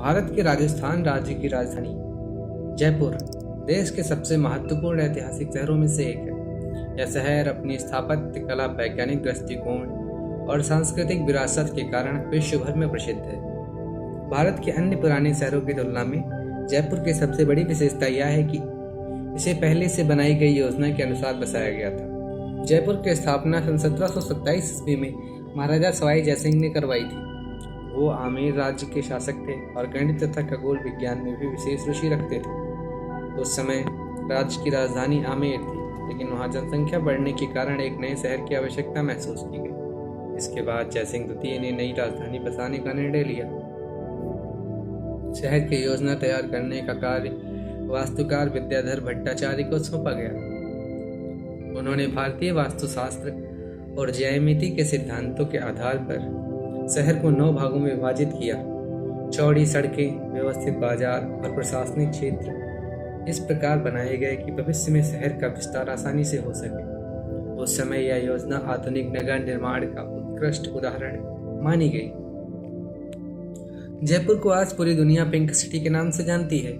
भारत के राजस्थान राज्य की राजधानी जयपुर देश के सबसे महत्वपूर्ण ऐतिहासिक शहरों में से एक है। यह शहर अपनी स्थापत्य कला, वैज्ञानिक दृष्टिकोण और सांस्कृतिक विरासत के कारण विश्व भर में प्रसिद्ध है। भारत के अन्य पुराने शहरों की तुलना में जयपुर की सबसे बड़ी विशेषता यह है कि इसे पहले से बनाई गई योजना के अनुसार बसाया गया था। जयपुर की स्थापना सन 1727 ईस्वी में महाराजा सवाई जयसिंह ने करवाई थी। वो आमेर राज्य के शासक थे और गणित तथा खगोल विज्ञान में भी विशेष रुचि रखते थे। उस समय राज्य की राजधानी आमेर थी, लेकिन वहाँ जनसंख्या बढ़ने के कारण एक नए शहर की आवश्यकता महसूस की गई। इसके बाद जयसिंह द्वितीय ने नई राजधानी बसाने का निर्णय लिया। शहर की योजना तैयार करने का कार्य वास्तुकार विद्याधर भट्टाचार्य को सौंपा गया। उन्होंने भारतीय वास्तुशास्त्र और ज्यामिति के सिद्धांतों के आधार पर शहर को 9 भागों में विभाजित किया। चौड़ी सड़कें, व्यवस्थित बाजार और प्रशासनिक क्षेत्र इस प्रकार बनाए गए कि भविष्य में शहर का विस्तार आसानी से हो सके। उस समय यह योजना आधुनिक नगर निर्माण का उत्कृष्ट उदाहरण मानी गई। जयपुर को आज पूरी दुनिया पिंक सिटी के नाम से जानती है।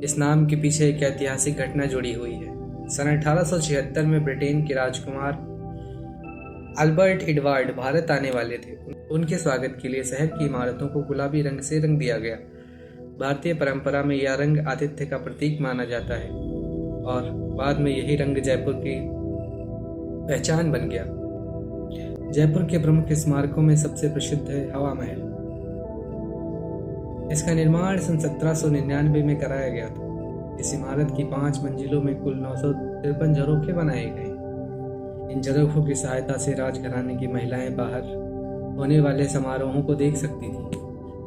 इस नाम के पीछे एक ऐतिहासिक घटना जुड़ी हुई है। सन 1876 में ब्रिटेन के राजकुमार अल्बर्ट एडवर्ड भारत आने वाले थे। उनके स्वागत के लिए शहर की इमारतों को गुलाबी रंग से रंग दिया गया। भारतीय परंपरा में यह रंग आतिथ्य का प्रतीक माना जाता है और बाद में यही रंग जयपुर की पहचान बन गया। जयपुर के प्रमुख स्मारकों में सबसे प्रसिद्ध है हवा महल। इसका निर्माण सन 1799 में कराया गया था। इस इमारत की 5 मंजिलों में कुल 953 झरोखे बनाए गए। इन झरोखों की सहायता से राजघराने की महिलाएं बाहर होने वाले समारोहों को देख सकती थी।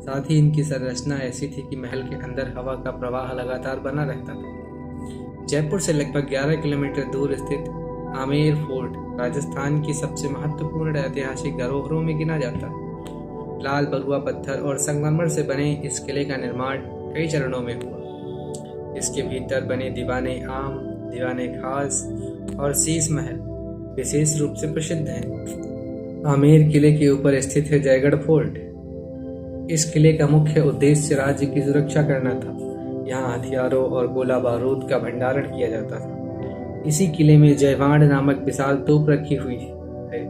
साथ ही इनकी संरचना ऐसी थी कि महल के अंदर हवा का प्रवाह लगातार बना रहता था। जयपुर से लगभग 11 किलोमीटर दूर स्थित आमेर फोर्ट राजस्थान की सबसे महत्वपूर्ण ऐतिहासिक धरोहरों में गिना जाता है। लाल बलुआ पत्थर और संगमरमर से बने इस किले का निर्माण कई चरणों में हुआ। इसके भीतर बने दीवाने आम, दीवाने खास और शीश महल विशेष रूप से प्रसिद्ध हैं। आमेर किले के ऊपर स्थित है जयगढ़ फोर्ट। इस किले का मुख्य उद्देश्य राज्य की सुरक्षा करना था। यहाँ हथियारों और गोला बारूद का भंडारण किया जाता था। इसी किले में जयवाड़ नामक विशाल तोप रखी हुई है,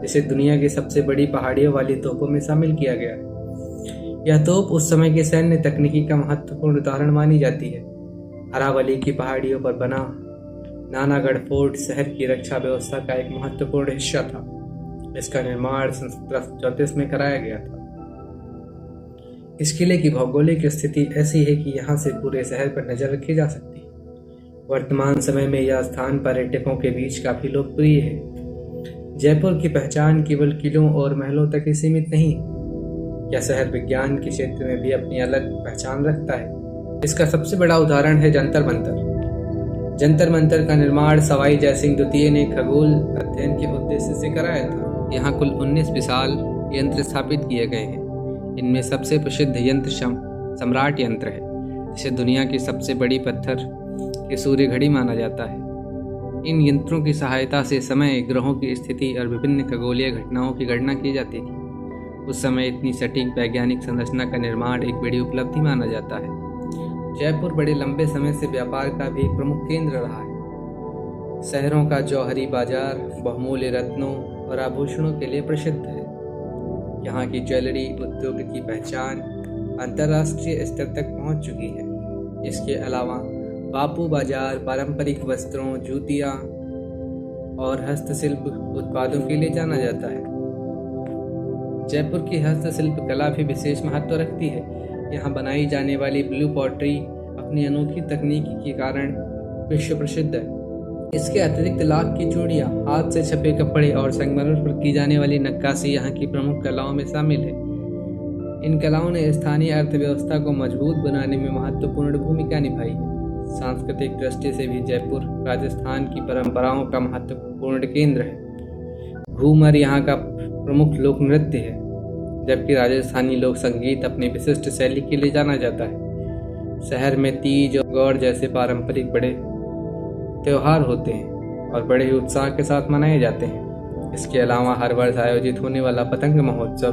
जिसे दुनिया की सबसे बड़ी पहाड़ियों वाली तोपों में शामिल किया गया है। यह तोप उस समय की सैन्य तकनीकी का महत्वपूर्ण उदाहरण मानी जाती है। अरावली की पहाड़ियों पर बना नानागढ़ फोर्ट शहर की रक्षा व्यवस्था का एक महत्वपूर्ण हिस्सा था। इसका निर्माण सन 1734 में कराया गया था। इस किले की भौगोलिक स्थिति ऐसी है कि यहाँ से पूरे शहर पर नजर रखी जा सकती है। वर्तमान समय में यह स्थान पर्यटकों के बीच काफी लोकप्रिय है। जयपुर की पहचान केवल किलों और महलों तक ही सीमित नहीं है। यह शहर विज्ञान के क्षेत्र में भी अपनी अलग पहचान रखता है। इसका सबसे बड़ा उदाहरण है जंतर मंतर। जंतर मंतर का निर्माण सवाई जयसिंह द्वितीय ने खगोल अध्ययन के उद्देश्य से कराया था। यहाँ कुल 19 विशाल यंत्र स्थापित किए गए हैं। इनमें सबसे प्रसिद्ध यंत्र सम्राट यंत्र है, जिसे दुनिया की सबसे बड़ी पत्थर की सूर्य घड़ी माना जाता है। इन यंत्रों की सहायता से समय, ग्रहों की स्थिति और विभिन्न खगोलीय घटनाओं की गणना की जाती थी। उस समय इतनी सटीक वैज्ञानिक संरचना का निर्माण एक बड़ी उपलब्धि माना जाता है। जयपुर बड़े लंबे समय से व्यापार का भी एक प्रमुख केंद्र रहा है। शहरों का जौहरी बाजार बहुमूल्य रत्नों और आभूषणों के लिए प्रसिद्ध है। यहाँ की ज्वेलरी उद्योग की पहचान अंतर्राष्ट्रीय स्तर तक पहुँच चुकी है। इसके अलावा बापू बाजार पारंपरिक वस्त्रों, जूतियाँ और हस्तशिल्प उत्पादों के लिए जाना जाता है। जयपुर की हस्तशिल्प कला भी विशेष महत्व रखती है। यहाँ बनाई जाने वाली ब्लू पॉटरी अपनी अनोखी तकनीकी के कारण विश्व प्रसिद्ध है। इसके अतिरिक्त लाख की चूड़ियाँ, हाथ से छपे कपड़े और संगमरमर पर की जाने वाली नक्काशी यहाँ की प्रमुख कलाओं में शामिल है। इन कलाओं ने स्थानीय अर्थव्यवस्था को मजबूत बनाने में महत्वपूर्ण भूमिका निभाई है। सांस्कृतिक दृष्टि से भी जयपुर राजस्थान की परंपराओं का महत्वपूर्ण केंद्र है। घूमर यहाँ का प्रमुख लोक नृत्य है, जबकि राजस्थानी लोक संगीत अपनी विशिष्ट शैली के लिए जाना जाता है। शहर में तीज और गौर जैसे पारंपरिक बड़े त्योहार होते हैं और बड़े ही उत्साह के साथ मनाए जाते हैं। इसके अलावा हर वर्ष आयोजित होने वाला पतंग महोत्सव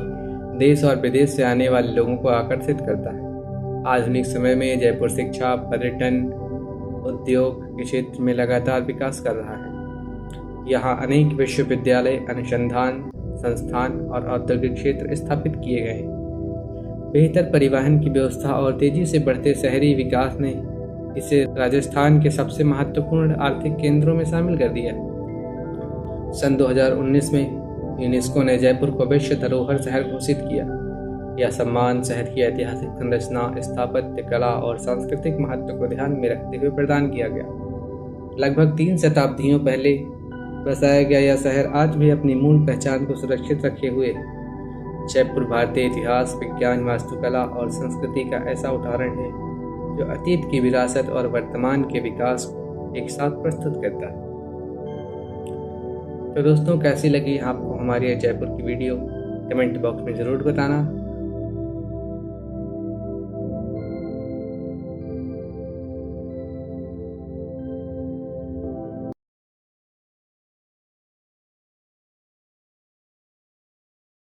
देश और विदेश से आने वाले लोगों को आकर्षित करता है। आधुनिक समय में जयपुर शिक्षा, पर्यटन, उद्योग के क्षेत्र में लगातार विकास कर रहा है। यहाँ अनेक विश्वविद्यालय, अनुसंधान संस्थान और औद्योगिक क्षेत्र स्थापित किए गए हैं। बेहतर परिवहन की व्यवस्था और तेजी से बढ़ते शहरी विकास ने इसे राजस्थान के सबसे महत्वपूर्ण आर्थिक केंद्रों में शामिल कर दिया। सन 2019 में यूनेस्को ने जयपुर को विश्व धरोहर शहर घोषित किया। यह सम्मान शहर की ऐतिहासिक संरचना, स्थापत्य कला और सांस्कृतिक महत्व को ध्यान में रखते हुए प्रदान किया गया। लगभग 3 शताब्दियों पहले बसाया गया यह शहर आज भी अपनी मूल पहचान को सुरक्षित रखे हुए है। जयपुर भारतीय इतिहास, विज्ञान, वास्तुकला और संस्कृति का ऐसा उदाहरण है जो अतीत की विरासत और वर्तमान के विकास को एक साथ प्रस्तुत करता है। तो दोस्तों, कैसी लगी आपको हमारी जयपुर की वीडियो? कमेंट बॉक्स में ज़रूर बताना।